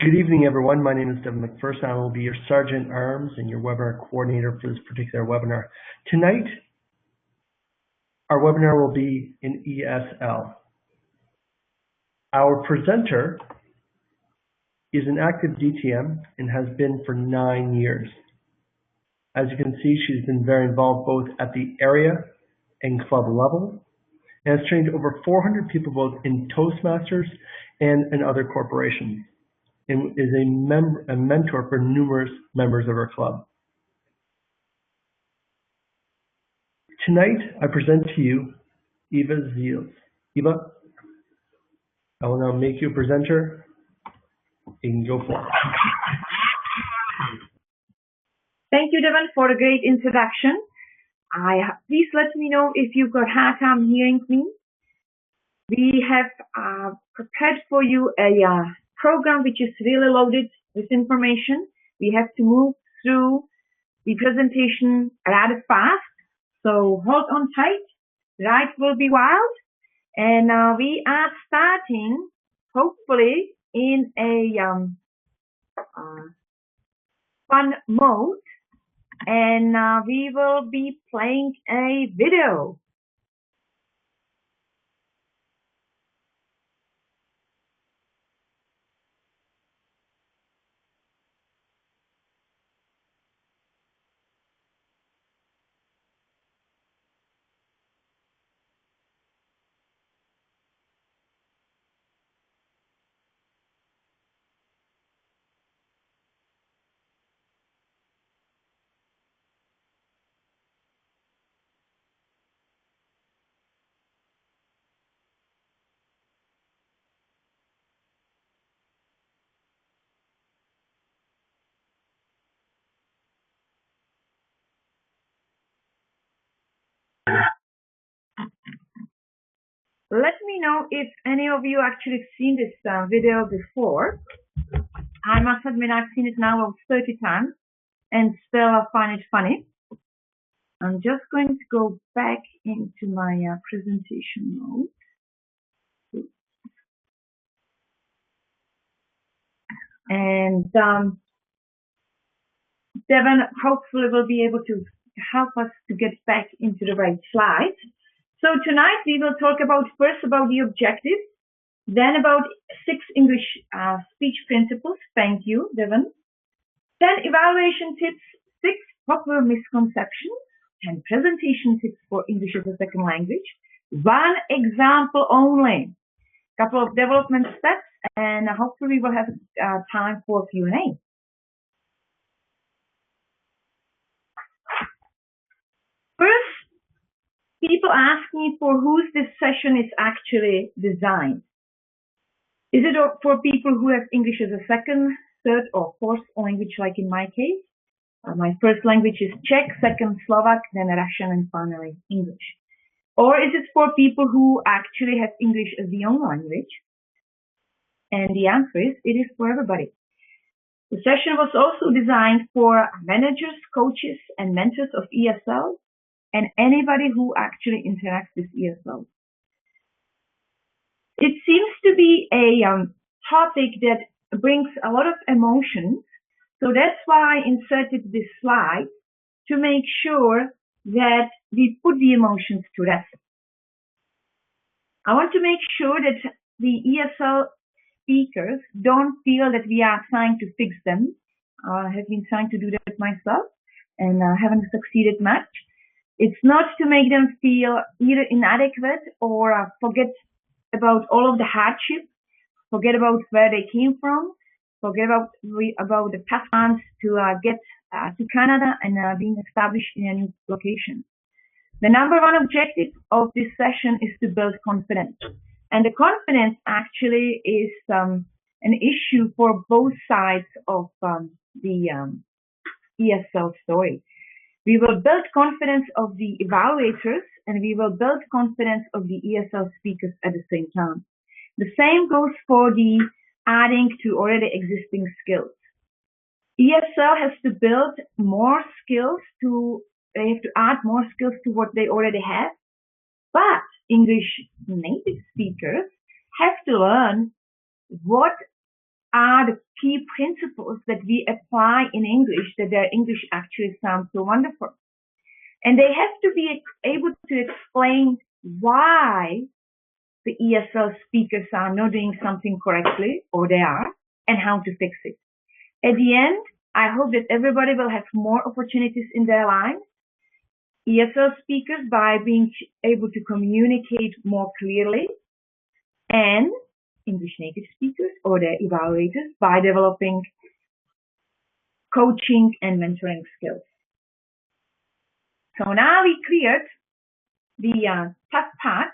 Good evening, everyone. My name is Devin McPherson. I will be your Sergeant Arms and your webinar coordinator for this particular webinar. Tonight, our webinar will be in ESL. Our presenter is an active DTM and has been for 9 years. As you can see, she's been very involved both at the area and club level and has trained over 400 people both in Toastmasters and in other corporations, and is a mentor for numerous members of our club. Tonight, I present to you Yvea Zaels. Yvea, I will now make you a presenter. You can go for it. Thank you, Devin, for a great introduction. Please let me know if you've got hard time hearing me. We have prepared for you a program which is really loaded with information. We have to move through the presentation rather fast, so hold on tight. Ride will be wild, and we are starting hopefully in a fun mode, and we will be playing a video. Let me know if any of you actually seen this video before. I must admit I've seen it now about 30 times and still I find it funny. I'm just going to go back into my presentation mode. And Devin hopefully will be able to help us to get back into the right slides. So tonight we will talk first about the objectives, then about 6 English speech principles. Thank you, Devin. 10 evaluation tips, 6 popular misconceptions, 10 presentation tips for English as a second language, 1 example only, couple of development steps, and hopefully we will have time for Q&A. First, people ask me for whose this session is actually designed. Is it for people who have English as a second, third, or fourth language, like in my case? My first language is Czech, second Slovak, then Russian, and finally English. Or is it for people who actually have English as the own language? And the answer is, it is for everybody. The session was also designed for managers, coaches, and mentors of ESL, and anybody who actually interacts with ESL. It seems to be a topic that brings a lot of emotions, so that's why I inserted this slide to make sure that we put the emotions to rest. I want to make sure that the ESL speakers don't feel that we are trying to fix them. I have been trying to do that myself and haven't succeeded much. It's not to make them feel either inadequate or forget about all of the hardship, forget about where they came from, forget about the past plans to get to Canada and being established in a new location. The number 1 objective of this session is to build confidence. And the confidence actually is an issue for both sides of the ESL story. We will build confidence of the evaluators, and we will build confidence of the ESL speakers at the same time. The same goes for the adding to already existing skills. ESL has to build more skills they have to add more skills to what they already have, but English native speakers have to learn what are the key principles that we apply in English, that their English actually sounds so wonderful. And they have to be able to explain why the ESL speakers are not doing something correctly, or they are, and how to fix it. At the end, I hope that everybody will have more opportunities in their lives. ESL speakers by being able to communicate more clearly, and English native speakers or their evaluators by developing coaching and mentoring skills. So now we cleared the tough part,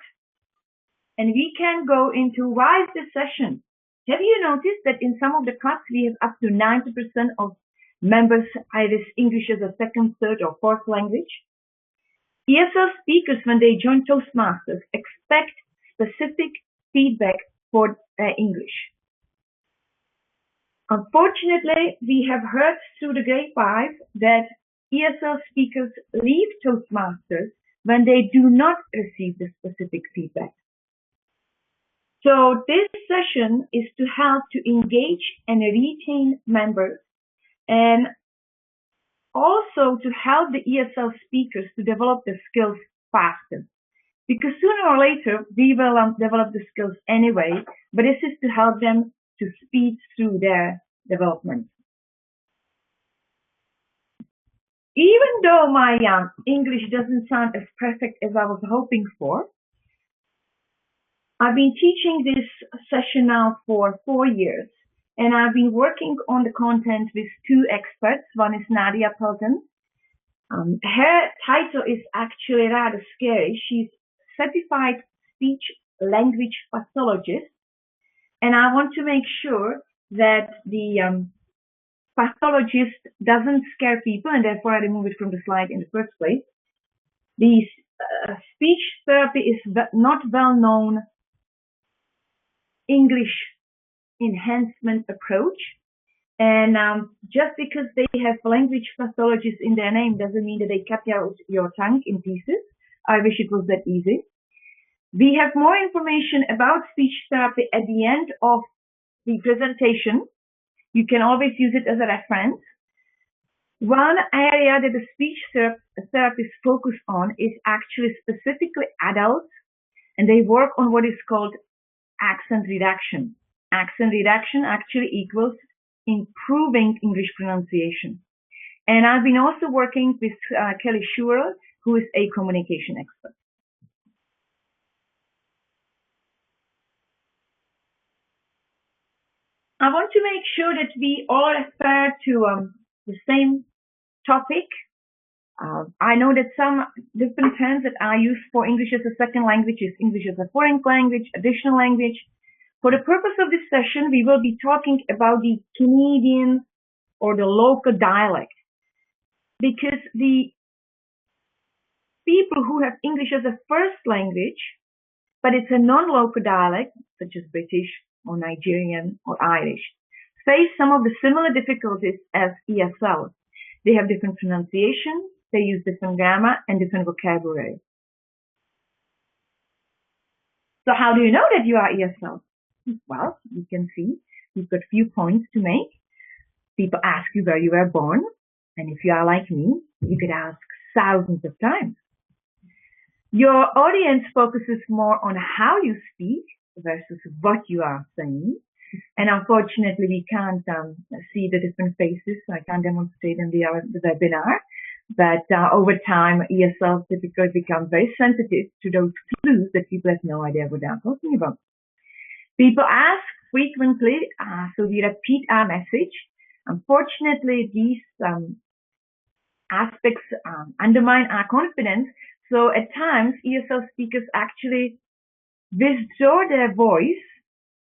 and we can go into why is this session. Have you noticed that in some of the classes we have up to 90% of members either English as a second, third, or fourth language? ESL speakers, when they join Toastmasters, expect specific feedback for English. Unfortunately, we have heard through the grapevine that ESL speakers leave Toastmasters when they do not receive the specific feedback. So this session is to help to engage and retain members, and also to help the ESL speakers to develop the skills faster. Because sooner or later, we will develop the skills anyway, but this is to help them to speed through their development. Even though my English doesn't sound as perfect as I was hoping for, I've been teaching this session now for 4 years, and I've been working on the content with 2 experts. One is Nadia Pelton. Her title is actually rather scary. She's certified speech language pathologist, and I want to make sure that the pathologist doesn't scare people, and therefore I remove it from the slide in the first place. The speech therapy is not well-known English enhancement approach, and just because they have language pathologists in their name doesn't mean that they cut out your tongue in pieces. I wish it was that easy. We have more information about speech therapy at the end of the presentation. You can always use it as a reference. One area that the speech therapists focus on is actually specifically adults, and they work on what is called accent reduction. Accent reduction actually equals improving English pronunciation. And I've been also working with Kelly Schurer, who is a communication expert. I want to make sure that we all refer to the same topic. I know that some different terms that are used for English as a second language is English as a foreign language, additional language. For the purpose of this session, we will be talking about the Canadian or the local dialect, because the people who have English as a first language, but it's a non-local dialect, such as British or Nigerian or Irish, face some of the similar difficulties as ESL. They have different pronunciation, they use different grammar and different vocabulary. So how do you know that you are ESL? Well, you can see you've got a few points to make. People ask you where you were born, and if you are like me, you could ask thousands of times. Your audience focuses more on how you speak versus what you are saying. And unfortunately, we can't see the different faces. I can't demonstrate in the webinar. But over time, ESL typically becomes very sensitive to those clues that people have no idea what they're talking about. People ask frequently, so we repeat our message. Unfortunately, these aspects undermine our confidence. So at times, ESL speakers actually withdraw their voice,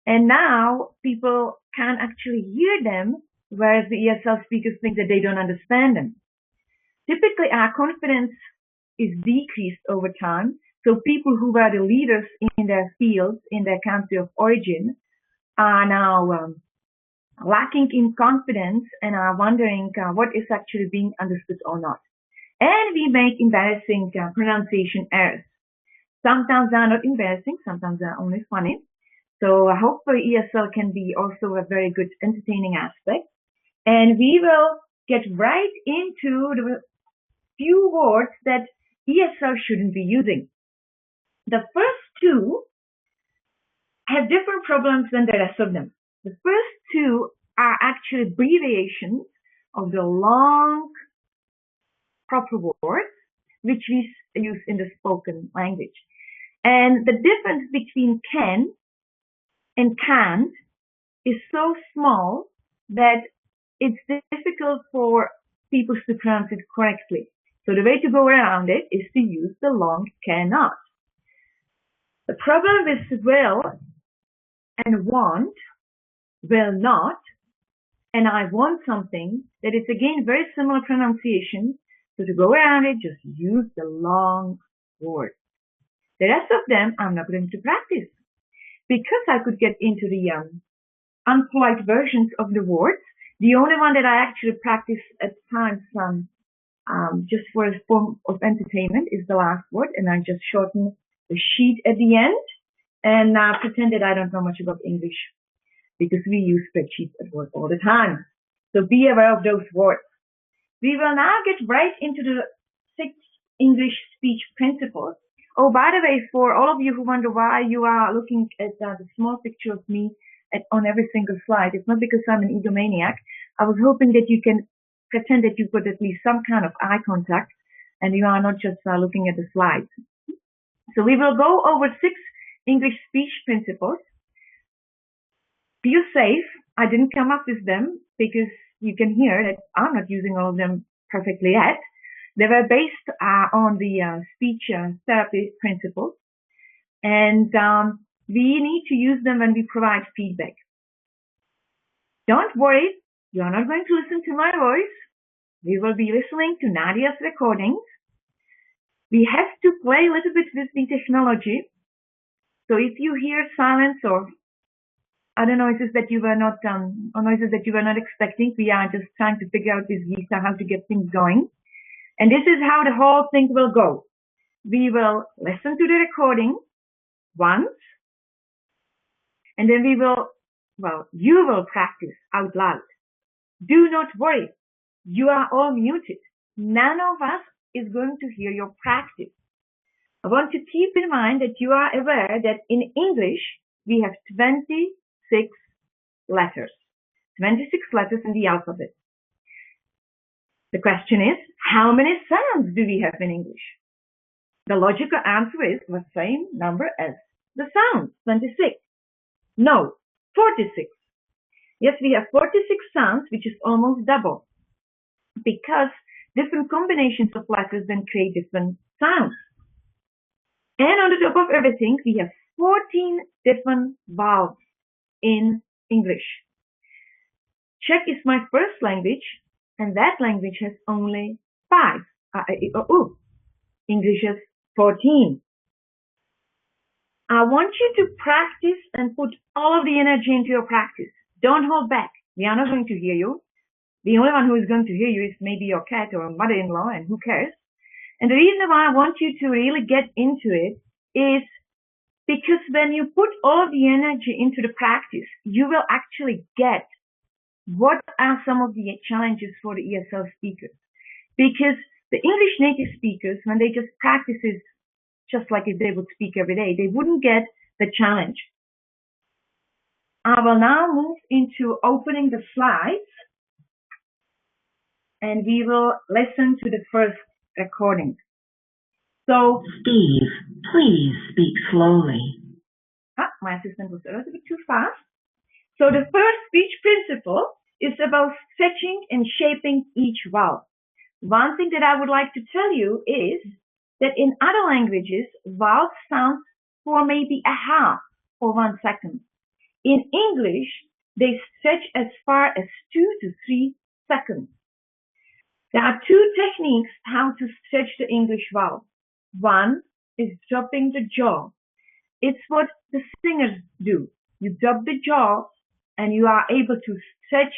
and now people can't actually hear them, whereas the ESL speakers think that they don't understand them. Typically, our confidence is decreased over time. So people who were the leaders in their fields, in their country of origin, are now lacking in confidence and are wondering what is actually being understood or not. And we make embarrassing pronunciation errors. Sometimes they are not embarrassing, sometimes they are only funny. So I hope ESL can be also a very good entertaining aspect. And we will get right into the few words that ESL shouldn't be using. The first two have different problems than the rest of them. The first two are actually abbreviations of the long proper words which we use in the spoken language. And the difference between can and can't is so small that it's difficult for people to pronounce it correctly. So the way to go around it is to use the long cannot. The problem with will and want, will not, and I want something, that it's again very similar pronunciation. So to go around it, just use the long word. The rest of them I'm not going to practice because I could get into the unpolite versions of the words. The only one that I actually practice at times just for a form of entertainment is the last word, and I just shorten the sheet at the end and pretend that I don't know much about English because we use spreadsheets at work all the time. So be aware of those words. We will now get right into the 6 English speech principles. Oh, by the way, for all of you who wonder why you are looking at the small picture of me on every single slide, it's not because I'm an egomaniac. I was hoping that you can pretend that you've got at least some kind of eye contact and you are not just looking at the slides. So we will go over 6 English speech principles. Feel safe. I didn't come up with them because you can hear that I'm not using all of them perfectly yet. They were based on the speech therapy principles, and we need to use them when we provide feedback. Don't worry, you are not going to listen to my voice. We will be listening to Nadia's recordings. We have to play a little bit with the technology. So if you hear silence or other noises that you were not or noises that you were not expecting, we are just trying to figure out with Lisa how to get things going. And this is how the whole thing will go. We will listen to the recording once, and then we will, you will practice out loud. Do not worry. You are all muted. None of us is going to hear your practice. I want to keep in mind that you are aware that in English, we have 26 letters. 26 letters in the alphabet. The question is, how many sounds do we have in English? The logical answer is the same number as the sounds, 26. No, 46. Yes, we have 46 sounds, which is almost double, because different combinations of letters then create different sounds. And on the top of everything, we have 14 different vowels in English. Czech is my first language, and that language has only 5. English has 14. I want you to practice and put all of the energy into your practice. Don't hold back. We are not going to hear you. The only one who is going to hear you is maybe your cat or mother-in-law, and who cares? And the reason why I want you to really get into it is because when you put all of the energy into the practice, you will actually get what are some of the challenges for the ESL speakers. Because the English native speakers, when they just practice it, just like if they would speak every day, they wouldn't get the challenge. I will now move into opening the slides, and we will listen to the first recording. So, Steve, please speak slowly. My assistant was a little bit too fast. So the first speech principle is about stretching and shaping each vowel. One thing that I would like to tell you is that in other languages, vowels sound for maybe a half or 1 second. In English, they stretch as far as 2 to 3 seconds. There are 2 techniques how to stretch the English vowel. One is dropping the jaw. It's what the singers do. You drop the jaw and you are able to stretch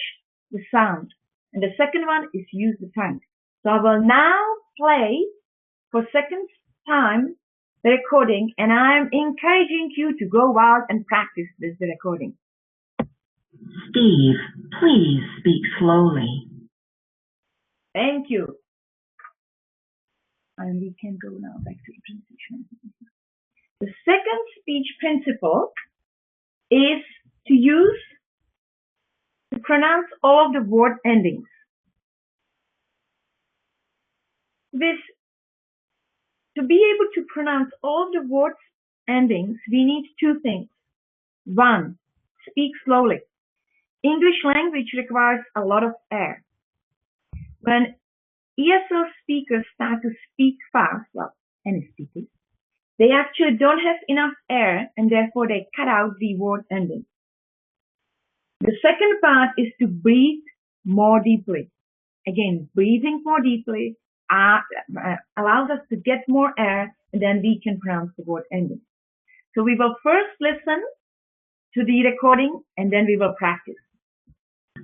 the sound. And the second one is use the tongue. So I will now play for second time the recording, and I'm encouraging you to go out and practice this recording. Steve, please speak slowly. Thank you. And we can go now back to the presentation. The second speech principle is to pronounce all of the word endings. To be able to pronounce all of the word endings, we need two things. One, speak slowly. English language requires a lot of air. When ESL speakers start to speak fast, well, any speakers, they actually don't have enough air and therefore they cut out the word ending. The second part is to breathe more deeply. Again, breathing more deeply allows us to get more air and then we can pronounce the word ending. So we will first listen to the recording and then we will practice.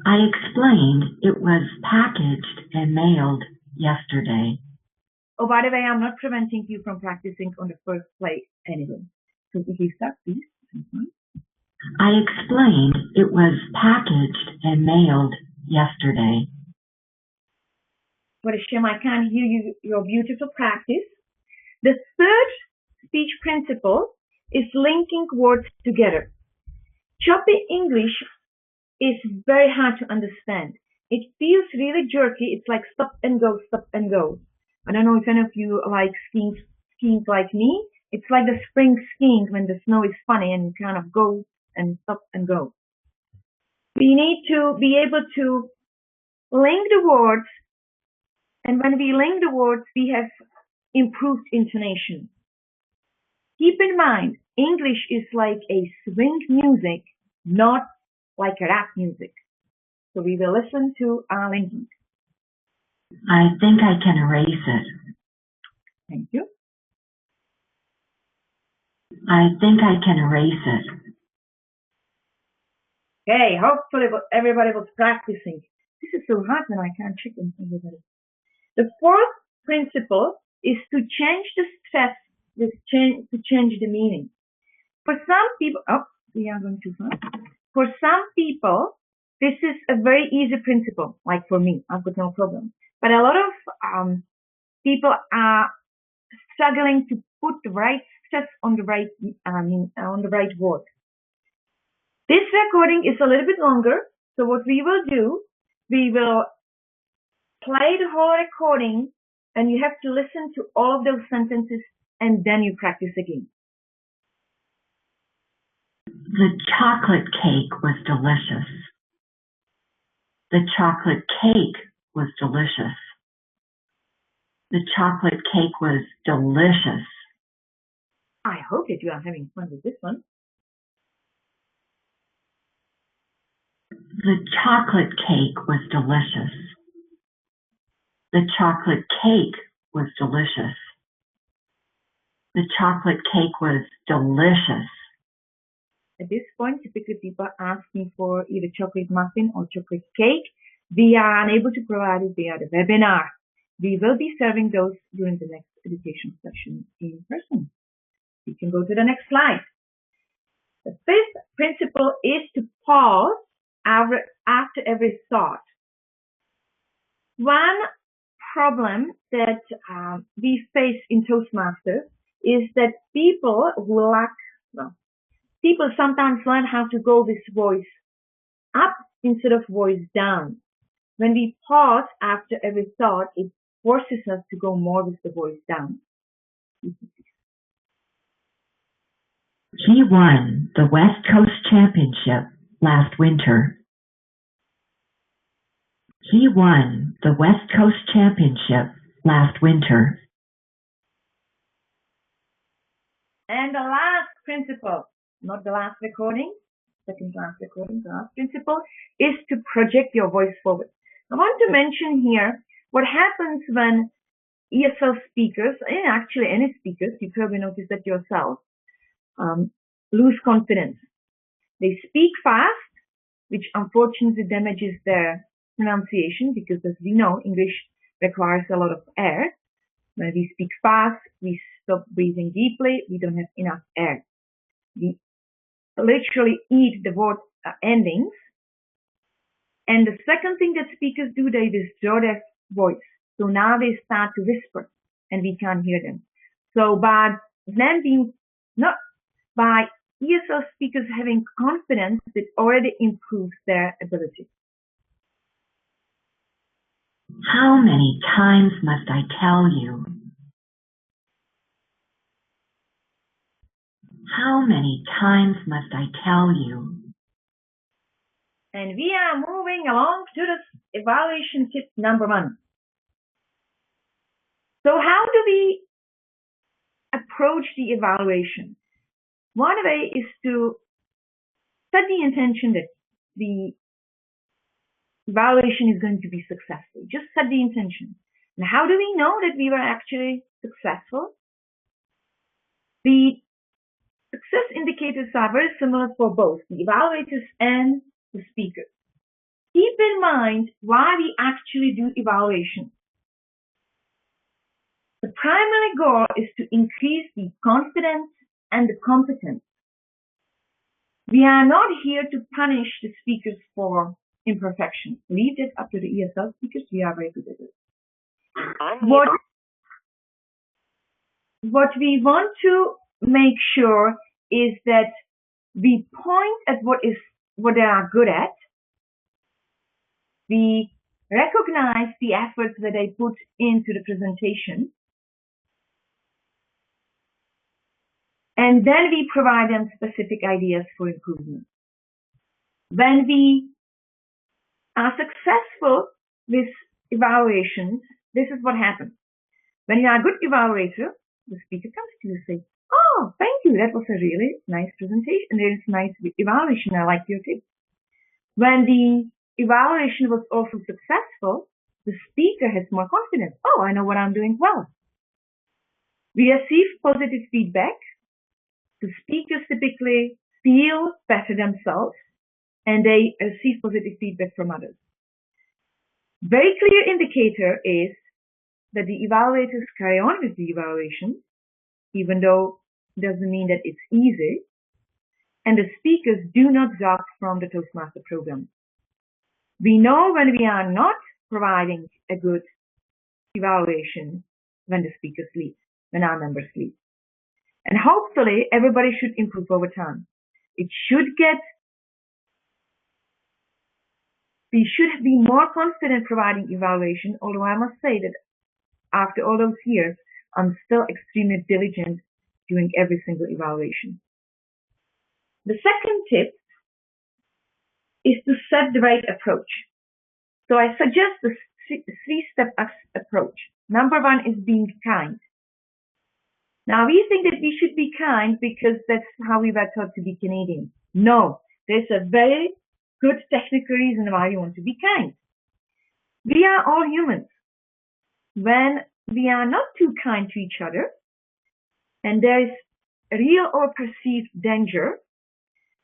I explained it was packaged and mailed yesterday. Oh, by the way, I'm not preventing you from practicing on the first place anyway. So if you start, please. I explained it was packaged and mailed yesterday. What a shame I can't hear you, your beautiful practice. The third speech principle is linking words together. Choppy English is very hard to understand. It feels really jerky. It's like stop and go, stop and go. I don't know if any of you like skiing like me. It's like the spring skiing when the snow is funny and you kind of go and stop and go. We need to be able to link the words, and when we link the words, we have improved intonation. Keep in mind, English is like a swing music, not like a rap music. So we will listen to our linking. I think I can erase it. Thank you. I think I can erase it. Okay, hopefully everybody was practicing. This is so hard when I can't check on everybody. The fourth principle is to change the stress, to change the meaning. For some people, we are going too fast. For some people, this is a very easy principle. Like for me, I've got no problem. But a lot of people are struggling to put the right stress on the right, on the right word. This recording is a little bit longer, so what we will do, we will play the whole recording, and you have to listen to all of those sentences, and then you practice again. The chocolate cake was delicious. The chocolate cake was delicious. The chocolate cake was delicious. I hope that you are having fun with this one. The chocolate cake was delicious. The chocolate cake was delicious. The chocolate cake was delicious. At this point, typically people ask me for either chocolate muffin or chocolate cake. We are unable to provide it via the webinar. We will be serving those during the next education session in person. You can go to the next slide. The fifth principle is to pause after every thought. One problem that we face in Toastmasters is that people sometimes learn how to go with voice up instead of voice down. When we pause after every thought, it forces us to go more with the voice down. He won the West Coast Championship last winter. He won the West Coast Championship last winter. And the last principle, not the last recording, second last recording, the last principle is to project your voice forward. I want to mention here what happens when ESL speakers, and actually any speakers, you probably noticed that yourself, lose confidence. They speak fast, which unfortunately damages their pronunciation because, as we know, English requires a lot of air. When we speak fast, we stop breathing deeply. We don't have enough air. We literally eat the word endings. And the second thing that speakers do, they withdraw their voice. So now they start to whisper and we can't hear them. So by them being not by ESL speakers having confidence, it already improves their ability. How many times must I tell you? How many times must I tell you? And we are moving along to the evaluation tip number 1. So how do we approach the evaluation? One way is to set the intention that the evaluation is going to be successful. Just set the intention. And how do we know that we were actually successful? The success indicators are very similar for both the evaluators and the speakers. Keep in mind why we actually do evaluation. The primary goal is to increase the confidence and the competence. We are not here to punish the speakers for imperfection. Leave it up to the ESL speakers. We are very good at it. What we want to make sure is that we point at what they are good at. We recognize the efforts that they put into the presentation. And then we provide them specific ideas for improvement. When we are successful with evaluations, this is what happens. When you are a good evaluator, the speaker comes to you and says, "Oh, thank you, that was a really nice presentation. It's a nice evaluation. I like your tips." When the evaluation was also successful, the speaker has more confidence. "Oh, I know what I'm doing well." We receive positive feedback. The speakers typically feel better themselves and they receive positive feedback from others. Very clear indicator is that the evaluators carry on with the evaluation, even though it doesn't mean that it's easy, and the speakers do not drop from the Toastmaster program. We know when we are not providing a good evaluation when the speakers leave, when our members leave. And hopefully everybody should improve over time. We should be more confident providing evaluation, although I must say that after all those years, I'm still extremely diligent doing every single evaluation. The second tip is to set the right approach. So I suggest the 3-step approach. Number 1 is being kind. Now we think that we should be kind because that's how we were taught to be Canadian. No, there's a very good technical reason why you want to be kind. We are all humans. When we are not too kind to each other, and there is real or perceived danger,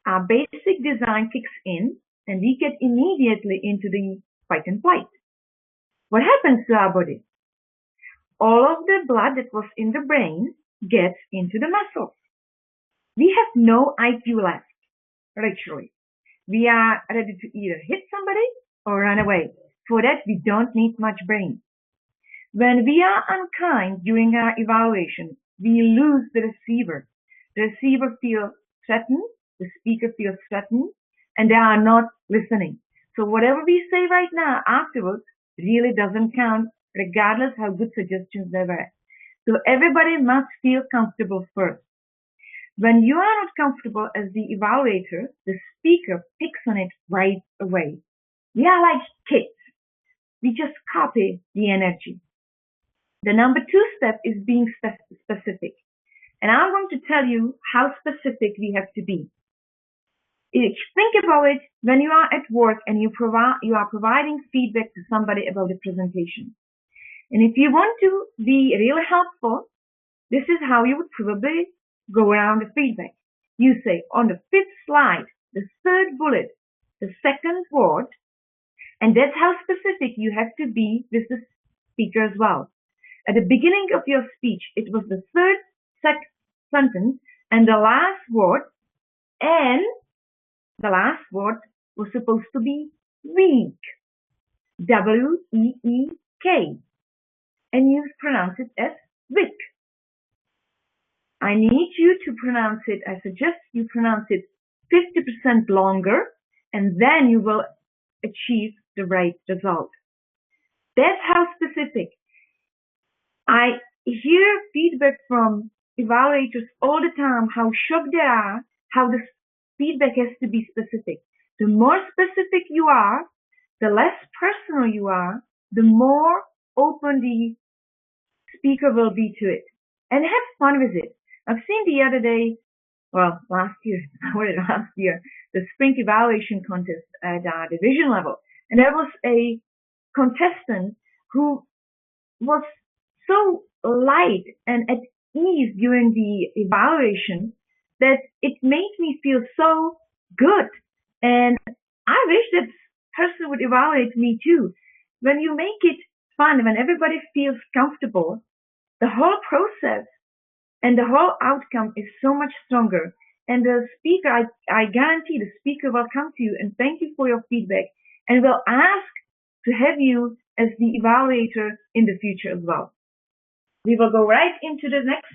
our basic design kicks in and we get immediately into the fight and flight. What happens to our body? All of the blood that was in the brain gets into the muscles. We have no IQ left, literally. We are ready to either hit somebody or run away. For that, we don't need much brain. When we are unkind during our evaluation, we lose the receiver. The receiver feels threatened, the speaker feels threatened, and they are not listening. So whatever we say right now afterwards really doesn't count, regardless how good suggestions they were. So everybody must feel comfortable first. When you are not comfortable as the evaluator, the speaker picks on it right away. We are like kids. We just copy the energy. The number 2 step is being specific. And I'm going to tell you how specific we have to be. Think about it when you are at work and you are providing feedback to somebody about the presentation. And if you want to be really helpful, this is how you would probably go around the feedback. You say on the 5th slide, the 3rd bullet, the 2nd word, and that's how specific you have to be with the speaker as well. At the beginning of your speech, it was the 3rd sentence, and the last word, was supposed to be week. W-E-E-K. And you pronounce it as wick. I need you to pronounce it, I suggest you pronounce it 50% longer, and then you will achieve the right result. That's how specific. I hear feedback from evaluators all the time, how shocked they are, how the feedback has to be specific. The more specific you are, the less personal you are, the more open the speaker will be to it. And have fun with it. I've seen the other day, last year, the spring evaluation contest at our division level. And there was a contestant who was so light and at ease during the evaluation that it made me feel so good. And I wish that person would evaluate me too. When you make it fun, when everybody feels comfortable, the whole process and the whole outcome is so much stronger. And the speaker, I guarantee the speaker will come to you and thank you for your feedback and will ask to have you as the evaluator in the future as well. We will go right into the next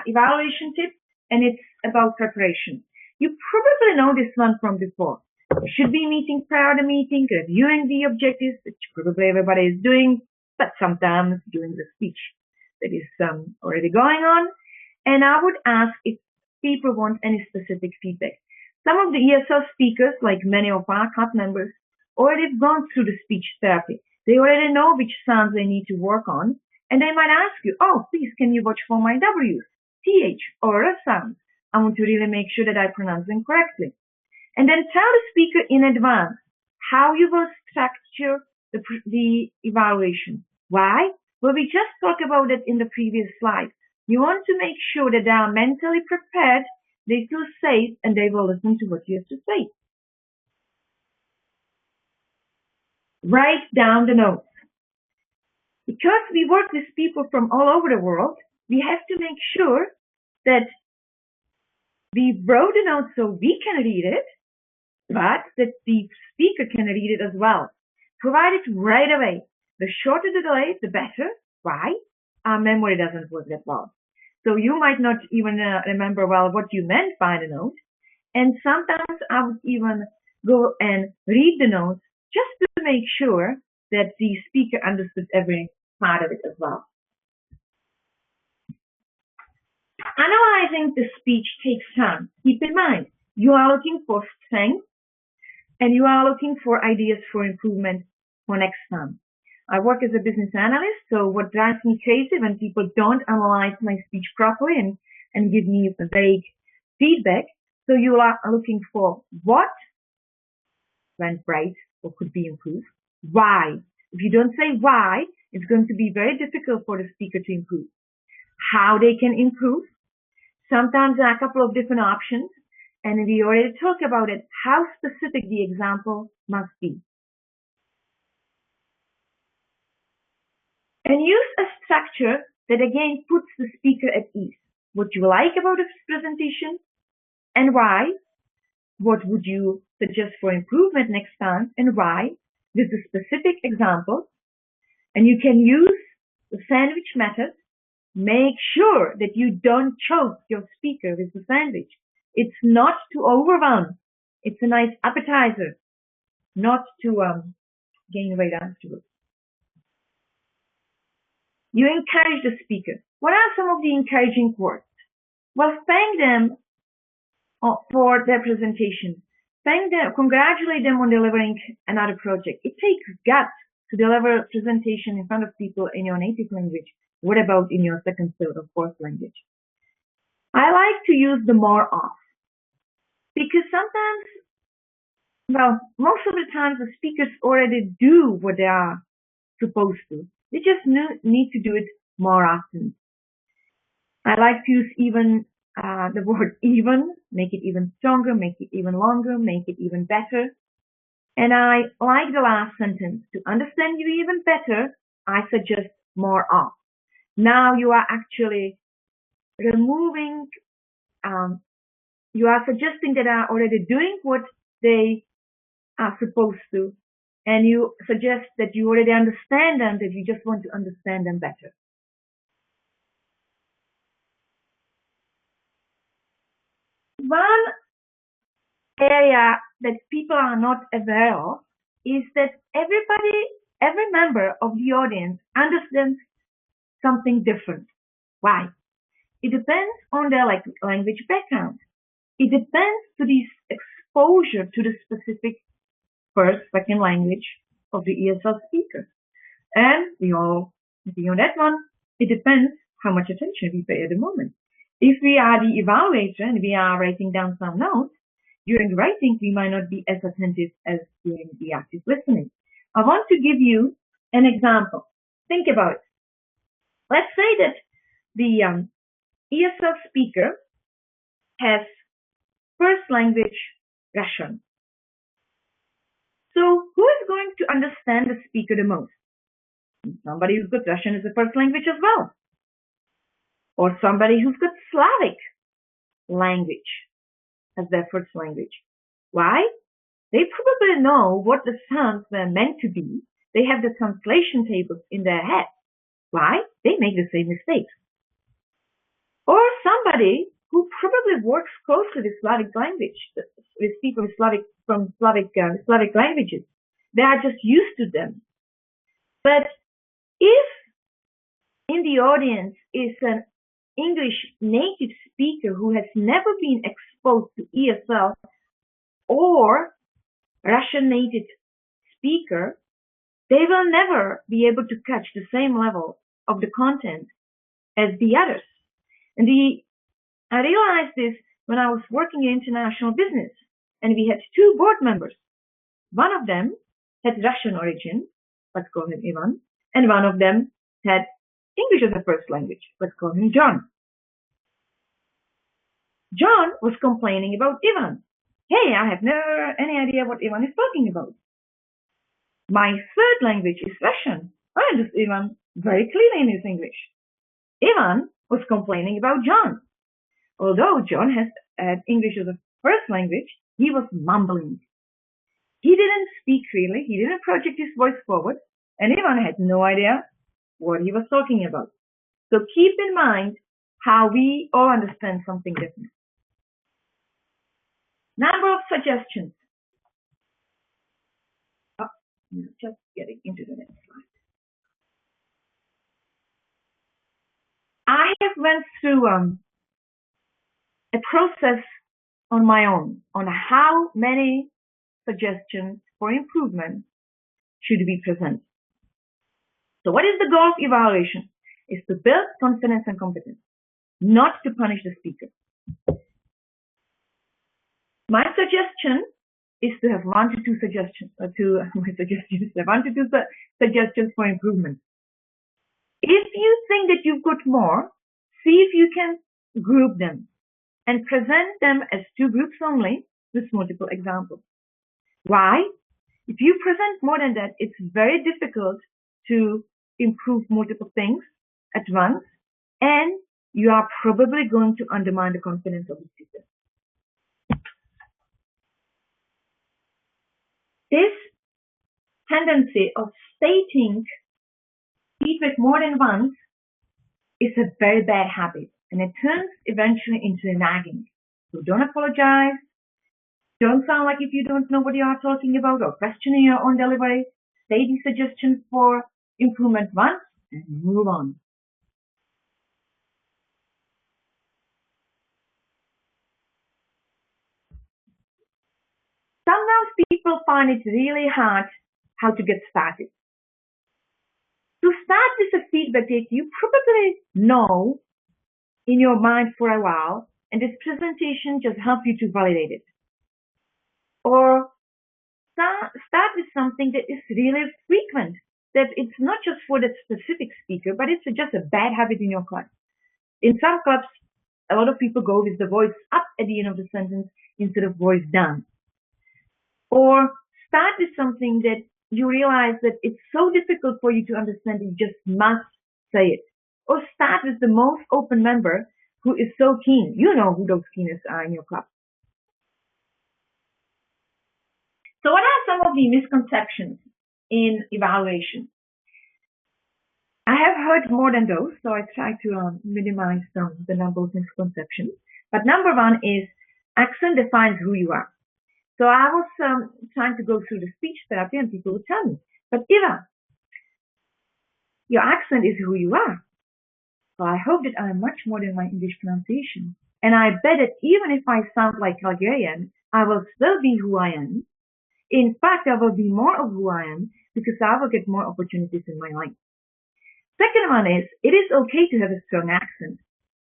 evaluation tip, and it's about preparation. You probably know this one from before. You should be meeting prior to the meeting, reviewing the objectives, which probably everybody is doing, but sometimes during the speech that is already going on. And I would ask if people want any specific feedback. Some of the ESL speakers, like many of our club members, already have gone through the speech therapy. They already know which sounds they need to work on, and they might ask you, oh, please, can you watch for my W's, TH, or R sounds? I want to really make sure that I pronounce them correctly. And then tell the speaker in advance how you will structure the evaluation. Why? Well, we just talked about it in the previous slide. You want to make sure that they are mentally prepared, they feel safe, and they will listen to what you have to say. Write down the notes. Because we work with people from all over the world, we have to make sure that we wrote the notes so we can read it, but that the speaker can read it as well. Provide it right away. The shorter the delay, the better. Why? Our memory doesn't work that well. So you might not even remember well what you meant by the note. And sometimes I would even go and read the notes just to make sure that the speaker understood every part of it as well. Analyzing the speech takes time. Keep in mind, you are looking for strength and you are looking for ideas for improvement for next time. I work as a business analyst, so what drives me crazy when people don't analyze my speech properly and give me vague feedback. So you are looking for what went right or could be improved. Why? If you don't say why, it's going to be very difficult for the speaker to improve. How they can improve. Sometimes there are a couple of different options, and we already talked about it, how specific the example must be. And use a structure that again puts the speaker at ease. What you like about this presentation and why. What would you suggest for improvement next time and why, with a specific example. And you can use the sandwich method. Make sure that you don't choke your speaker with the sandwich. It's not to overwhelm. It's a nice appetizer, not to gain weight afterwards. You encourage the speaker. What are some of the encouraging words? Well, thank them for their presentation. Thank them, congratulate them on delivering another project. It takes guts to deliver a presentation in front of people in your native language. What about in your second, third, or fourth language? I like to use the more of. Because sometimes, well, most of the times the speakers already do what they are supposed to. They just need to do it more often. I like to use even the word even, make it even stronger, make it even longer, make it even better. And I like the last sentence. To understand you even better, I suggest more of. Now you are actually removing, you are suggesting that are already doing what they are supposed to, and you suggest that you already understand them, that you just want to understand them better. One area that people are not aware of is that every member of the audience understands something different. Why? It depends on their language background. It depends to the exposure to the specific first, second language of the ESL speaker. And we all agree on that one. It depends how much attention we pay at the moment. If we are the evaluator and we are writing down some notes, during writing we might not be as attentive as during the active listening. I want to give you an example. Think about it. Let's say that the ESL speaker has first language Russian. So who is going to understand the speaker the most? Somebody who's got Russian as a first language as well. Or somebody who's got Slavic language as their first language. Why? They probably know what the sounds were meant to be. They have the translation tables in their head. Why? They make the same mistakes. Or somebody who probably works closely with Slavic language, with people with Slavic languages. They are just used to them. But if in the audience is an English native speaker who has never been exposed to ESL or Russian native speaker, they will never be able to catch the same level of the content as the others. And I realized this when I was working in international business, and we had two board members. One of them had Russian origin, let's call him Ivan, and one of them had English as a first language, let's call him John. John was complaining about Ivan. Hey, I have never any idea what Ivan is talking about. My third language is Russian. I understand Ivan very clearly in his English. Ivan was complaining about John. Although John has English as a first language, he was mumbling. He didn't speak freely, he didn't project his voice forward, and Ivan had no idea what he was talking about. So keep in mind how we all understand something different. Number of suggestions. Oh, I'm just getting into the next slide. I have went through a process on my own on how many suggestions for improvement should be present. So what is the goal of evaluation? Is to build confidence and competence, not to punish the speaker. My suggestion is to have 1 to 2 suggestions, one to two suggestions for improvement. If you think that you've got more, see if you can group them and present them as 2 groups only with multiple examples. Why? If you present more than that, it's very difficult to improve multiple things at once, and you are probably going to undermine the confidence of the speaker. This tendency of stating feedback more than once is a very bad habit, and it turns eventually into nagging. So don't apologize. Don't sound like if you don't know what you are talking about or questioning your own delivery. Say the suggestions for improvement once and move on. Sometimes people find it really hard how to get started. To start with a feedback that you probably know in your mind for a while, and this presentation just helps you to validate it. Or start with something that is really frequent, that it's not just for that specific speaker, but it's just a bad habit in your class. In some clubs, a lot of people go with the voice up at the end of the sentence instead of voice down. Or start with something that you realize that it's so difficult for you to understand, you just must say it. Or start with the most open member who is so keen. You know who those keeners are in your club. So what are some of the misconceptions in evaluation? I have heard more than those, so I try to minimize the number of misconceptions. But number one is accent defines who you are. So I was trying to go through the speech therapy and people would tell me, but Yvea, your accent is who you are. Well, I hope that I am much more than my English pronunciation. And I bet that even if I sound like Hungarian, I will still be who I am. In fact, I will be more of who I am because I will get more opportunities in my life. Second one is, it is okay to have a strong accent.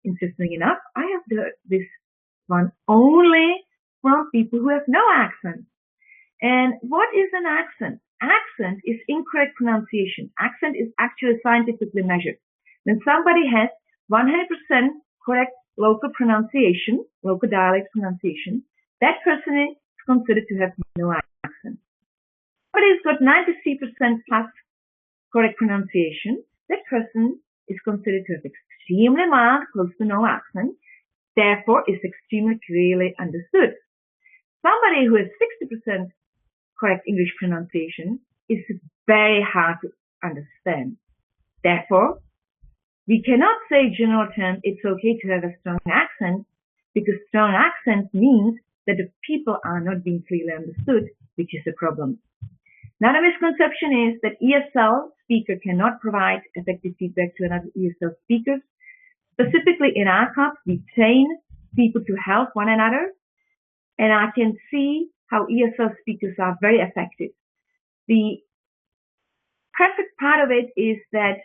Interestingly enough, I have this one only from people who have no accent. And what is an accent? Accent is incorrect pronunciation. Accent is actually scientifically measured. When somebody has 100% correct local pronunciation, local dialect pronunciation, that person is considered to have no accent. Somebody who's got 93% plus correct pronunciation, that person is considered to have extremely mild, close to no accent, therefore is extremely clearly understood. Somebody who has 60% correct English pronunciation is very hard to understand. Therefore, we cannot say general term it's okay to have a strong accent because strong accent means that the people are not being clearly understood, which is a problem. Another misconception is that ESL speaker cannot provide effective feedback to another ESL speaker. Specifically in our club, we train people to help one another, and I can see how ESL speakers are very effective. The perfect part of it is that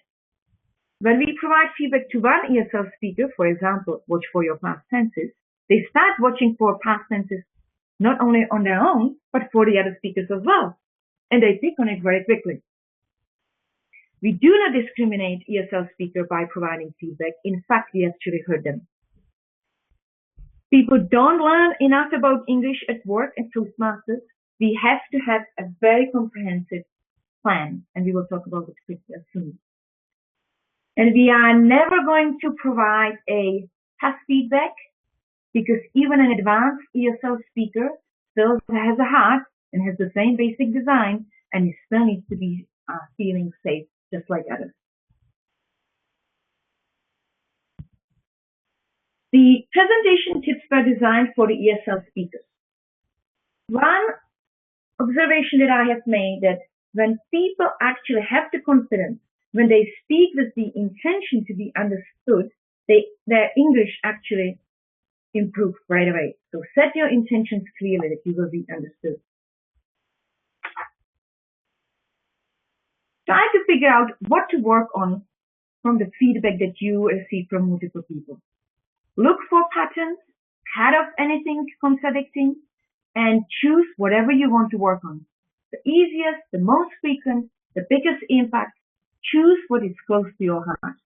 when we provide feedback to one ESL speaker, for example, watch for your past tenses, they start watching for past tenses not only on their own, but for the other speakers as well. And they pick on it very quickly. We do not discriminate ESL speaker by providing feedback. In fact, we actually hurt them. People don't learn enough about English at work at Toastmasters. We have to have a very comprehensive plan, and we will talk about it soon. And we are never going to provide a past feedback because even an advanced ESL speaker still has a heart and has the same basic design, and he still needs to be feeling safe just like others. The presentation tips were designed for the ESL speakers. One observation that I have made that when people actually have the confidence, when they speak with the intention to be understood, their English actually improves right away. So set your intentions clearly that you will be understood. Try to figure out what to work on from the feedback that you receive from multiple people. Look for patterns, cut off anything contradicting, and choose whatever you want to work on. The easiest, the most frequent, the biggest impact. Choose what is close to your heart.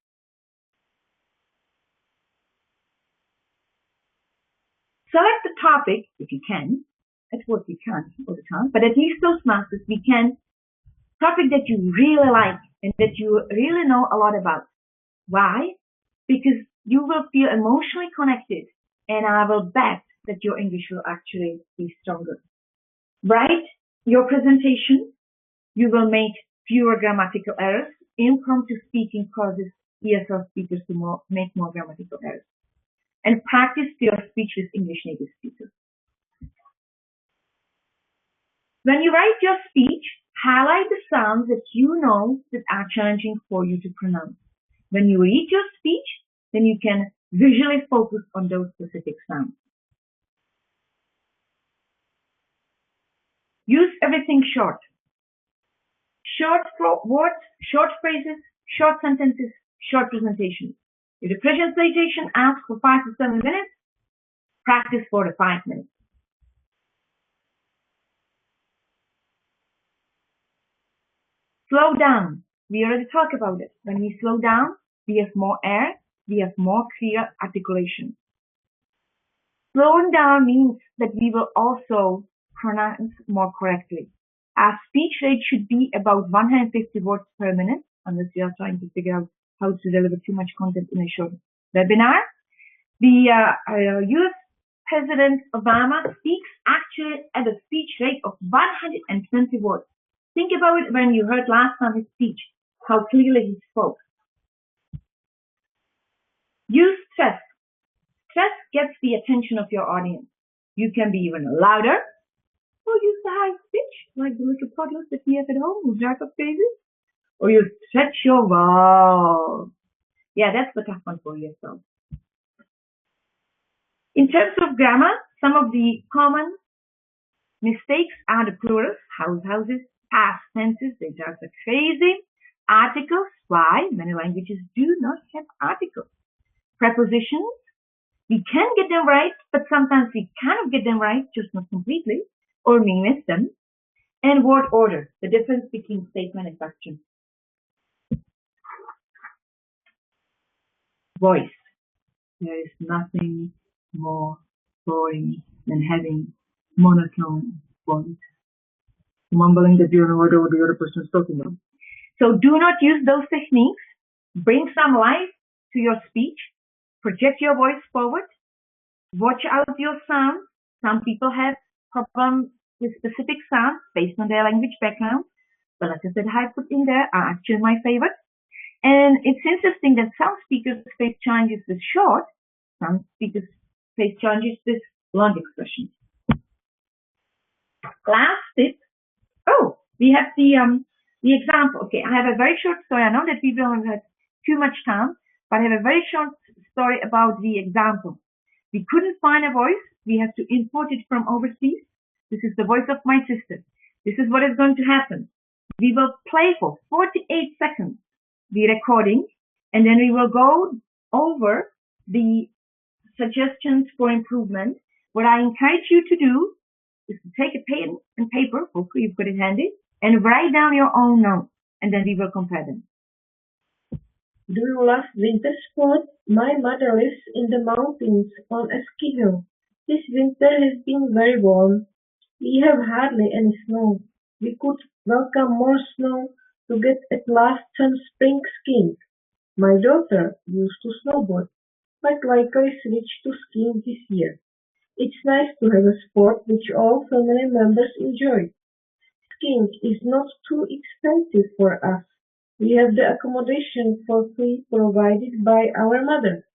Select the topic, if you can. At work you can't all the time, but at least Toastmasters we can. Topic that you really like and that you really know a lot about. Why? Because you will feel emotionally connected, and I will bet that your English will actually be stronger. Write your presentation. You will make fewer grammatical errors. Impromptu speaking causes ESL speakers to make more grammatical errors. And practice your speech with English native speakers. When you write your speech, highlight the sounds that you know that are challenging for you to pronounce. When you read your speech, then you can visually focus on those specific sounds. Use everything short. Short words, short phrases, short sentences, short presentations. If the presentation asks for 5 to 7 minutes, practice for the 5 minutes. Slow down. We already talked about it. When we slow down, we have more air, we have more clear articulation. Slowing down means that we will also pronounce more correctly. Our speech rate should be about 150 words per minute, unless you are trying to figure out how to deliver too much content in a short webinar. The US President Obama speaks actually at a speech rate of 120 words. Think about it when you heard last time his speech, how clearly he spoke. Use stress. Stress gets the attention of your audience. You can be even louder, or use the high pitch, like the little toddlers that we have at home who drive up crazy. Or you stretch your vowels. Yeah, that's the tough one for yourself. In terms of grammar, some of the common mistakes are the plurals, houses, past tenses, they drive us crazy. Articles, why? Many languages do not have articles. Prepositions, we can get them right, but sometimes we cannot get them right, just not completely, or we miss them. And word order, the difference between statement and question. Voice. There is nothing more boring than having monotone voice. Mumbling that you don't know what the other person is talking about. So do not use those techniques. Bring some life to your speech. Project your voice forward. Watch out your sounds. Some people have problems with specific sounds based on their language background. The letters that I put in there are actually my favorite. And it's interesting that some speakers face challenges with short, some speakers face challenges with long expressions. Last tip. Oh, we have the example. Okay, I have a very short story. I know that we don't have too much time, but I have a very short story about the example. We couldn't find a voice. We have to import it from overseas. This is the voice of my sister. This is what is going to happen. We will play for 48 seconds the recording, and then we will go over the suggestions for improvement. What I encourage you to do is to take a pen and paper, hopefully you've got it handy, and write down your own notes, and then we will compare them. Do you love winter sport? My mother lives in the mountains on a ski hill. This winter has been very warm. We have hardly any snow. We could welcome more snow to get at last some spring skiing. My daughter used to snowboard, but likely switched to skiing this year. It's nice to have a sport which all family members enjoy. Skiing is not too expensive for us. We have the accommodation for free provided by our mother.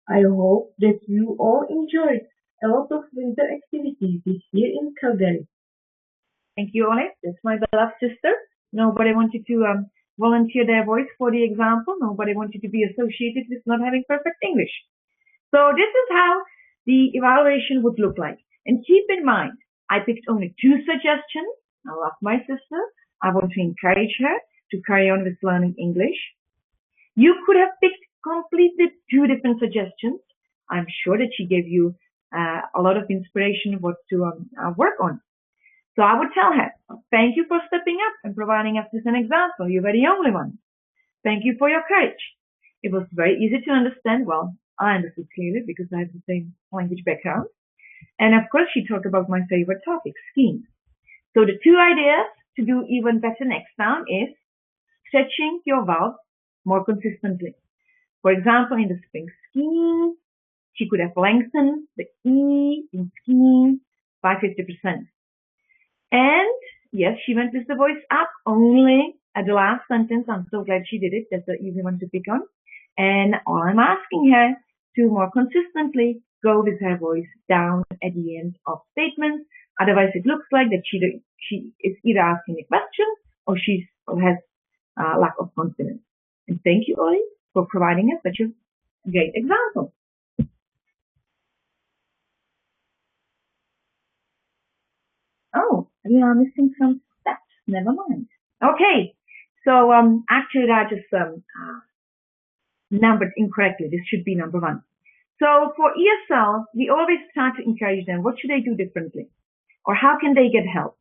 I hope that you all enjoyed a lot of winter activities this year in Calgary. Thank you, Ole. That's my beloved sister. Nobody wanted to volunteer their voice for the example. Nobody wanted to be associated with not having perfect English. So this is how the evaluation would look like. And keep in mind, I picked only 2 suggestions. I love my sister. I want to encourage her to carry on with learning English. You could have picked completely 2 different suggestions. I'm sure that she gave you a lot of inspiration what to work on. So I would tell her, thank you for stepping up and providing us with an example. You were the only one. Thank you for your courage. It was very easy to understand. Well, I understood clearly because I have the same language background. And of course, she talked about my favorite topic, skiing. So the 2 ideas to do even better next time is stretching your vowels more consistently. For example, in the spring skiing, she could have lengthened the E in skiing by 50%. And yes, she went with the voice up only at the last sentence. I'm so glad she did it. That's an easy one to pick on. And all I'm asking her to more consistently go with her voice down at the end of statements. Otherwise, it looks like that she is either asking a question or she has lack of confidence. And thank you, Oli, for providing us such a great example. Oh, we are missing some steps. Never mind. Okay, so actually I just numbered incorrectly. This should be number 1. So for ESL, we always try to encourage them. What should they do differently? Or how can they get help?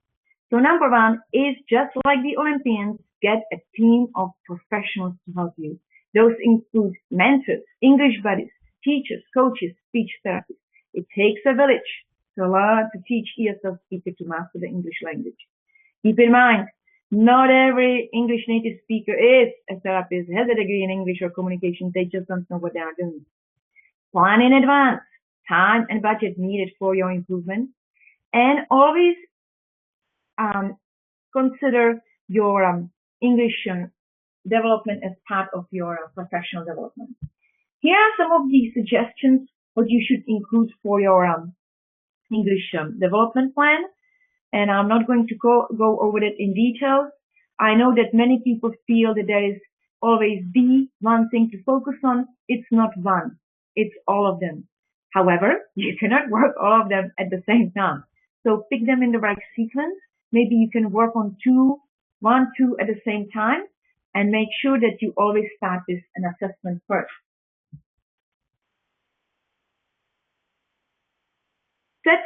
So number 1 is just like the Olympians, get a team of professionals to help you. Those include mentors, English buddies, teachers, coaches, speech therapists. It takes a village to learn to teach ESL speaker to master the English language. Keep in mind, not every English native speaker is a therapist, has a degree in English or communication. They just don't know what they are doing. Plan in advance, time and budget needed for your improvement, and always consider your English development as part of your professional development. Here are some of the suggestions what you should include for your English development plan, and I'm not going to go over it in detail. I know that many people feel that there is always the one thing to focus on. It's not one, it's all of them. However, you cannot work all of them at the same time. So pick them in the right sequence. Maybe you can work on one, two at the same time, and make sure that you always start with an assessment first. Set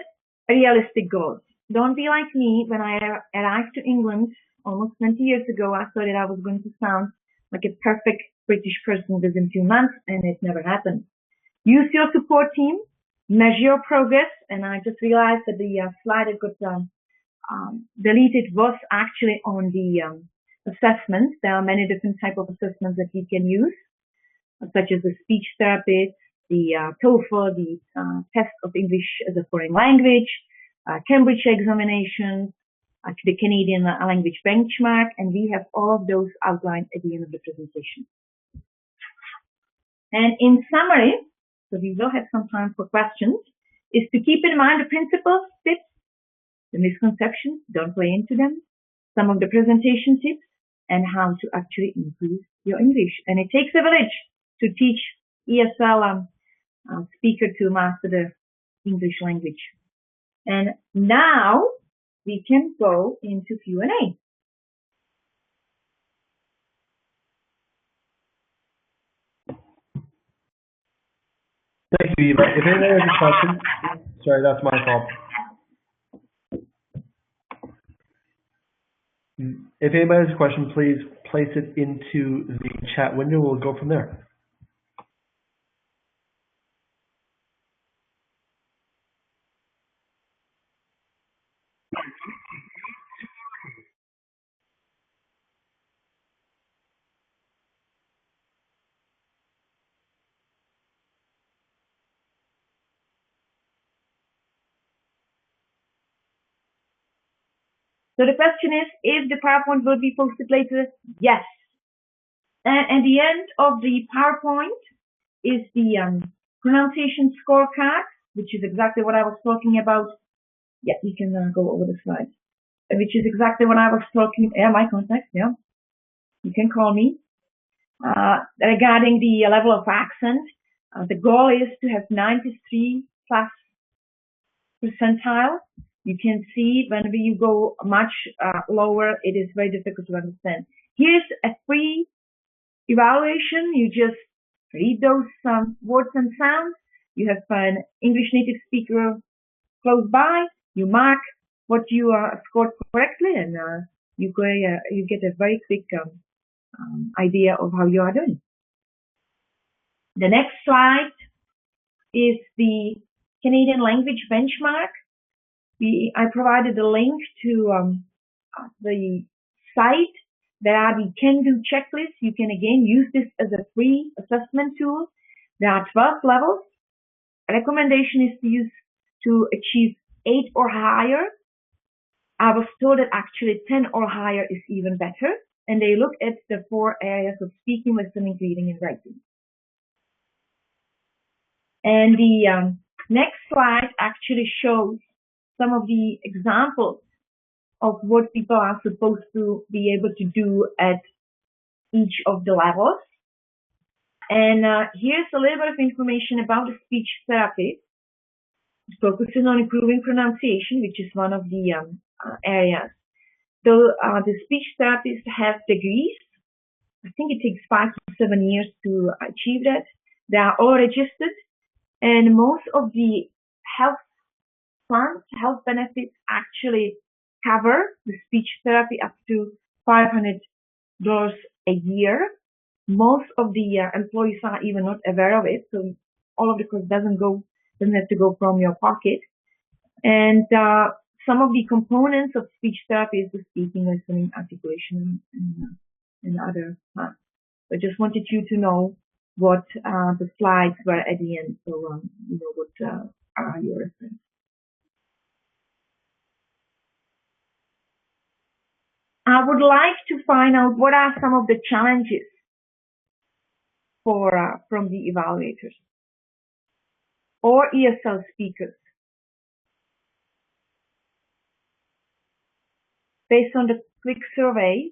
realistic goals. Don't be like me. When I arrived to England almost 20 years ago, I thought that I was going to sound like a perfect British person within 2 months, and it never happened. Use your support team, measure your progress, and I just realized that the slide that got deleted was actually on the assessments. There are many different types of assessments that we can use, such as the speech therapy, the TOEFL, the test of English as a foreign language, Cambridge examination, the Canadian language benchmark, and we have all of those outlined at the end of the presentation. And in summary, so we will have some time for questions, is to keep in mind the principles, tips, the misconceptions, don't play into them, some of the presentation tips, and how to actually improve your English. And it takes a village to teach ESL speaker to master the English language. And now we can go into Q&A. Thank you, Yvea. If anyone has a question, sorry, that's my fault. If anybody has a question, please place it into the chat window. We'll go from there. So the question is, if the PowerPoint will be posted later? Yes. And at the end of the PowerPoint is the pronunciation scorecard, which is exactly what I was talking about. Yeah, you can go over the slides. Which is exactly what I was talking. Yeah, my contact. Yeah, you can call me. Regarding the level of accent, the goal is to have 93 plus percentile. You can see whenever you go much lower, it is very difficult to understand. Here's a free evaluation. You just read those words and sounds. You have an English native speaker close by. You mark what you scored correctly, and you get a very quick idea of how you are doing. The next slide is the Canadian language benchmark. I provided a link to the site. There are the can-do checklists. You can again use this as a free assessment tool. There are 12 levels. A recommendation is to achieve 8 or higher. I was told that actually 10 or higher is even better. And they look at the 4 areas of speaking, listening, reading, and writing. And the next slide actually shows some of the examples of what people are supposed to be able to do at each of the levels. And here's a little bit of information about the speech therapy. Focusing on improving pronunciation, which is one of the areas. So the speech therapists have degrees. I think it takes 5 to 7 years to achieve that. They are all registered, and most of the health plans, health benefits actually cover the speech therapy up to $500 a year. Most of the employees are even not aware of it, so all of the cost doesn't have to go from your pocket. And some of the components of speech therapy is the speaking, listening, articulation, and other parts. I just wanted you to know what the slides were at the end, so you know what are your references. I would like to find out what are some of the challenges for from the evaluators or ESL speakers. Based on the quick survey,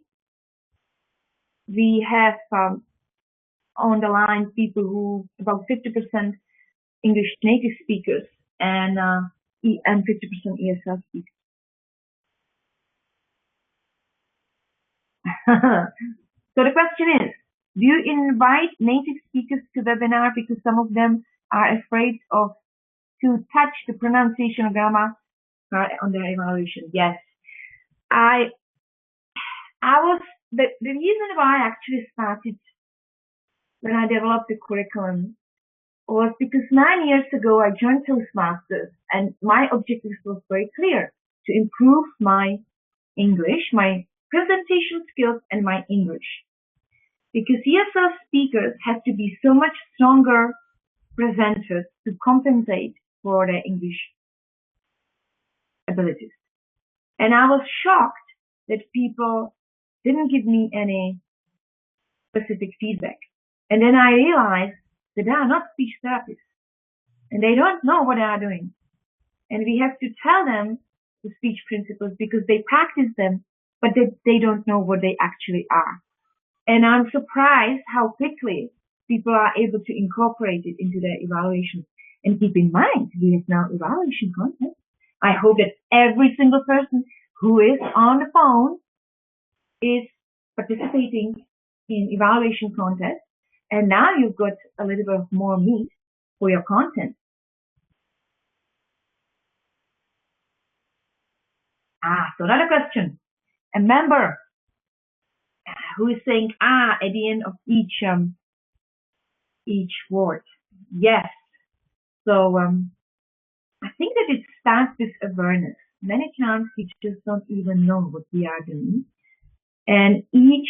we have on the line people who about 50% English native speakers and 50% ESL speakers. So the question is, do you invite native speakers to webinar because some of them are afraid to touch the pronunciation or grammar on their evaluation? Yes. I was the reason why I actually started when I developed the curriculum was because 9 years ago I joined Toastmasters, and my objective was very clear: to improve my English, my presentation skills, and my English. Because ESL speakers have to be so much stronger presenters to compensate for their English abilities. And I was shocked that people didn't give me any specific feedback. And then I realized that they are not speech therapists and they don't know what they are doing. And we have to tell them the speech principles because they practice them, but they don't know what they actually are. And I'm surprised how quickly people are able to incorporate it into their evaluations. And keep in mind, we have now evaluation content. I hope that every single person who is on the phone is participating in evaluation contest. And now you've got a little bit more meat for your content. So another question. A member who is saying at the end of each word. Yes. So I think that it starts with awareness. Many times we just don't even know what we are doing. And each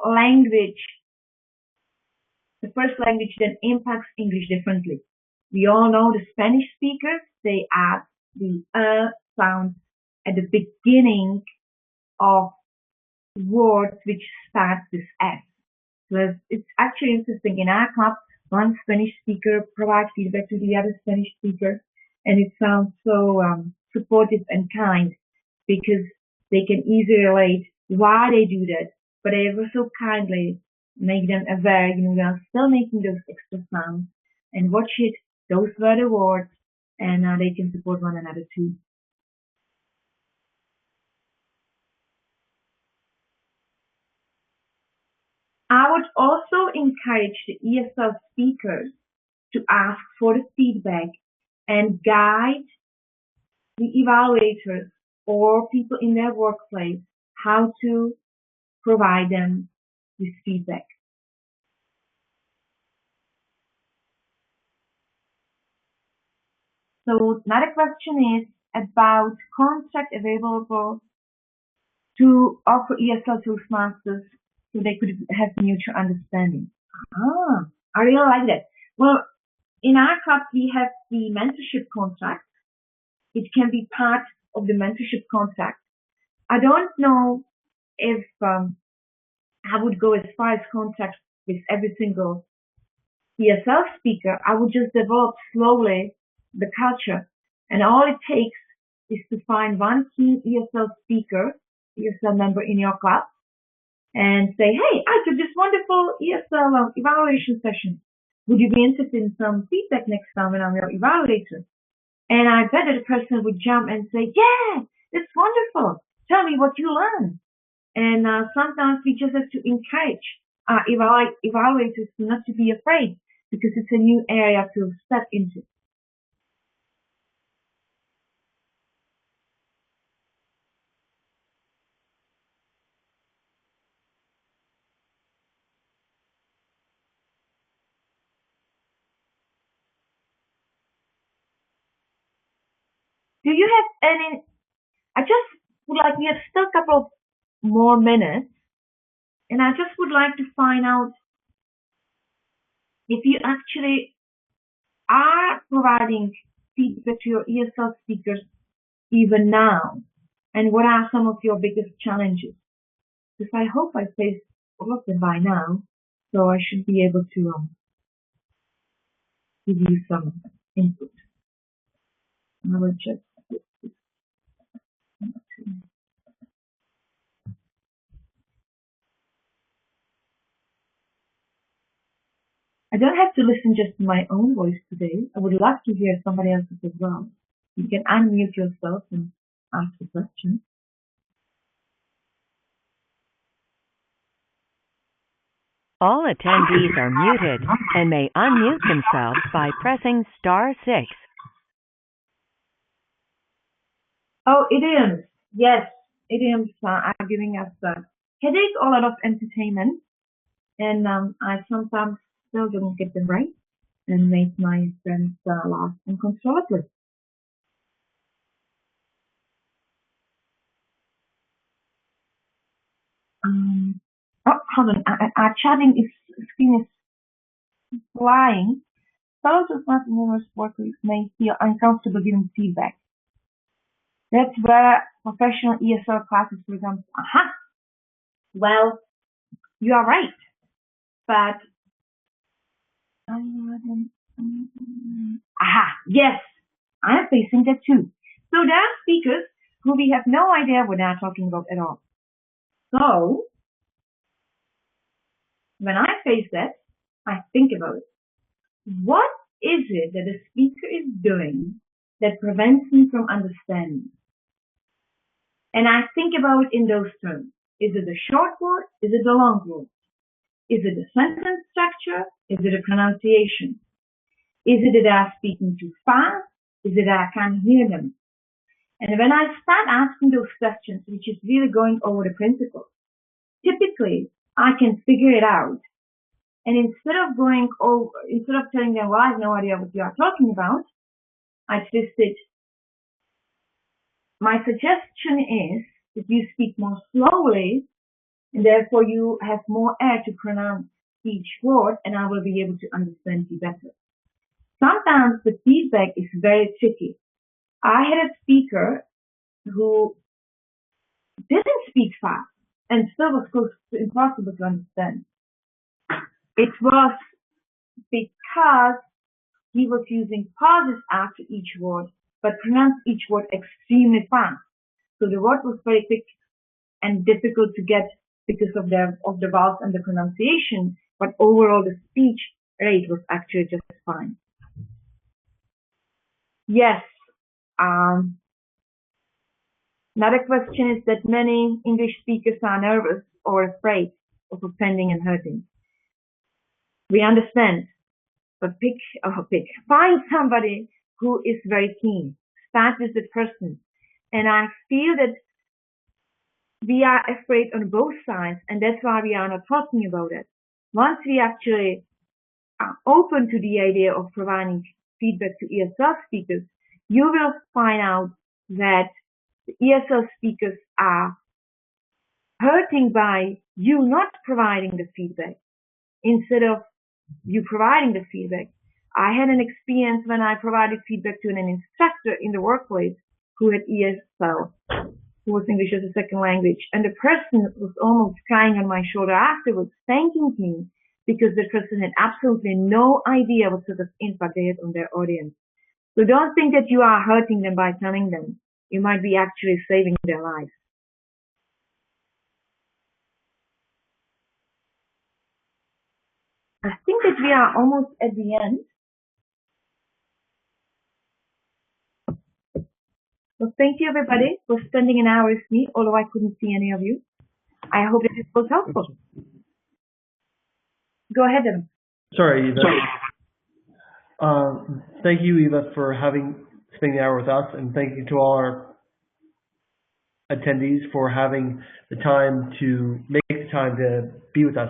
language, the first language then impacts English differently. We all know the Spanish speakers, they add the sound at the beginning of words which start with S. So it's actually interesting. In our club, one Spanish speaker provides feedback to the other Spanish speaker, and it sounds so supportive and kind because they can easily relate why they do that, but they also kindly make them aware, we are still making those extra sounds, and watch it, those were the words, and they can support one another too. I would also encourage the ESL speakers to ask for the feedback and guide the evaluators or people in their workplace how to provide them with feedback. So another question is about contract available to offer ESL Toastmasters so they could have mutual understanding. I really like that. Well, in our club, we have the mentorship contract. It can be part of the mentorship contract. I don't know if I would go as far as contract with every single ESL speaker. I would just develop slowly the culture. And all it takes is to find one key ESL speaker, ESL member in your club, and say, hey, I took this wonderful ESL evaluation session. Would you be interested in some feedback next time when I'm your evaluator? And I bet that the person would jump and say, yeah, it's wonderful. Tell me what you learned. And sometimes we just have to encourage our evaluators not to be afraid because it's a new area to step into. Do you have any? I just would like, we have still a couple of more minutes. And I just would like to find out if you actually are providing feedback to your ESL speakers even now, and what are some of your biggest challenges? Because I hope I faced all of them by now, so I should be able to give you some input. I will just I don't have to listen just to my own voice today. I would love to hear somebody else's as well. You can unmute yourself and ask a question. All attendees are muted and may unmute themselves by pressing *6. Oh, idioms. Yes, idioms are giving us headache, a lot of entertainment. And I sometimes still don't get them right and make my friends laugh uncontrollably. Oh, hold on. Our chatting screen is flying. Fellow Toastmasters numerous workers may feel uncomfortable giving feedback. That's where professional ESL classes, for example, well, you are right, but yes, I'm facing that too. So there are speakers who we have no idea what they're talking about at all. So when I face that, I think about it. What is it that the speaker is doing that prevents me from understanding? And I think about it in those terms. Is it a short word? Is it a long word? Is it a sentence structure? Is it a pronunciation? Is it that I'm speaking too fast? Is it that I can't hear them? And when I start asking those questions, which is really going over the principles, typically I can figure it out. And instead of telling them, well, I have no idea what you are talking about, I twist it. My suggestion is that you speak more slowly, and therefore you have more air to pronounce each word, and I will be able to understand you better. Sometimes the feedback is very tricky. I had a speaker who didn't speak fast and still was close to impossible to understand. It was because he was using pauses after each word, but pronounced each word extremely fast. So the word was very quick and difficult to get because of the vowels and the pronunciation, but overall the speech rate was actually just fine. Yes. Another question is that many English speakers are nervous or afraid of offending and hurting. We understand, but find somebody who is very keen. Start with the person. And I feel that we are afraid on both sides, and that's why we are not talking about it. Once we actually are open to the idea of providing feedback to ESL speakers, you will find out that the ESL speakers are hurting by you not providing the feedback instead of you providing the feedback. I had an experience when I provided feedback to an instructor in the workplace who had ESL, who was English as a second language, and the person was almost crying on my shoulder afterwards, thanking me because the person had absolutely no idea what sort of impact they had on their audience. So don't think that you are hurting them by telling them. You might be actually saving their lives. I think that we are almost at the end. So thank you everybody for spending an hour with me, although I couldn't see any of you. I hope that this was helpful. Go ahead, Evan. Sorry, Eva. Thank you, Eva, for spending the hour with us, and thank you to all our attendees for having the time to be with us.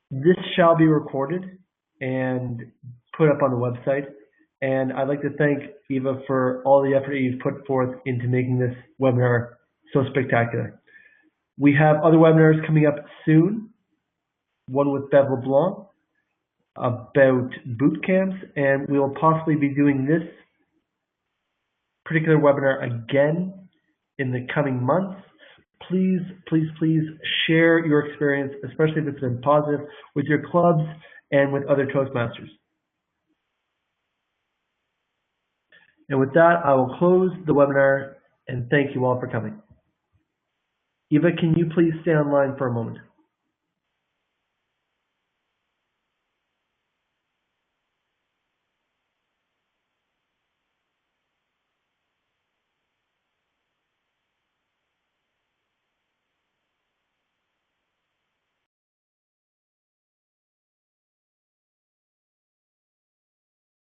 This shall be recorded and put up on the website, and I'd like to thank Eva for all the effort you've put forth into making this webinar so spectacular. We have other webinars coming up soon, one with Bev LeBlanc about boot camps, and we will possibly be doing this particular webinar again in the coming months. Please, please, please share your experience, especially if it's been positive, with your clubs and with other Toastmasters. And with that, I will close the webinar and thank you all for coming. Eva, can you please stay online for a moment?